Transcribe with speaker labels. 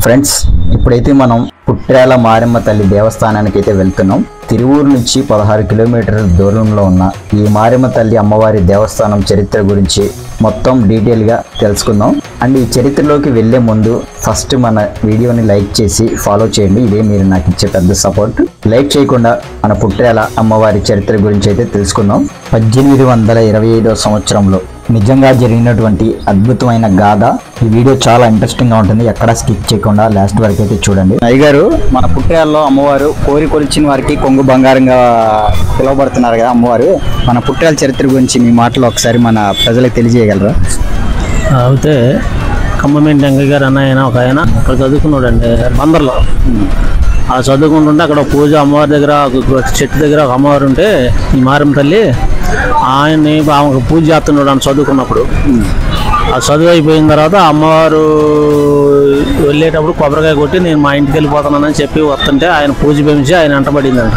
Speaker 1: Friends, ఇప్పుడైతే మనం పుట్ట్యాల మారెమ్మ తల్లి దేవస్థానానికి అయితే వెళ్తున్నాం. తిరువూరు నుంచి 16 కిలోమీటర్ల దూరంలో ఉన్న ఈ మారెమ్మ తల్లి అమ్మవారి దేవస్థానం చరిత్ర గురించి మొత్తం డీటెయిల్గా తెలుసుకుందాం. అండ్ ఈ చరిత్రలోకి వెళ్లే ముందు ఫస్ట్ మన వీడియోని లైక్ చేసి ఫాలో చేయండి. ఇదే మీరు నాకు ఇచ్చే పెద్ద సపోర్ట్. లైక్ చేయకుండా మన పుట్ట్యాల అమ్మవారి చరిత్ర గురించి అయితే తెలుసుకుందాం. 1825వ సంవత్సరంలో నిజంగా జరిగినటువంటి అద్భుతమైన గాథ. ఈ వీడియో చాలా ఇంట్రెస్టింగ్ గా ఉంటుంది. ఎక్కడ స్కిప్ చేయకుండా లాస్ట్ వరకు అయితే చూడండి. అయ్యగారు, మన పుట్ట్యాలలో అమ్మవారు కోరి కొలిచిన వారికి కొంగు బంగారంగా పిలువబడుతున్నారు కదా అమ్మవారు. మన పుట్ట్యాల చరిత్ర గురించి మీ మాటలో ఒకసారి మన ప్రజలకు తెలియజేయగలరా?
Speaker 2: అయితే ఖమ్మమేంటి వెంకయ్య గారు అన్న ఒక ఆయన అక్కడ చదువుకున్నాడు అండి బందర్లో. ఆ చదువుకుంటుంటే అక్కడ పూజ అమ్మవారి దగ్గర చెట్టు దగ్గర ఒక అమ్మవారు ఉంటే ఈ మారెమ్మ తల్లి ఆయన్ని ఆమెకు పూజ చేస్తున్నాడు అని చదువుకున్నప్పుడు. ఆ చదువు అయిపోయిన తర్వాత అమ్మవారు వెళ్ళేటప్పుడు కొబ్బరికాయ కొట్టి నేను మా ఇంటికి వెళ్ళిపోతున్నానని చెప్పి వస్తుంటే ఆయన పూజ పెంచి ఆయన వెంటబడిందంట.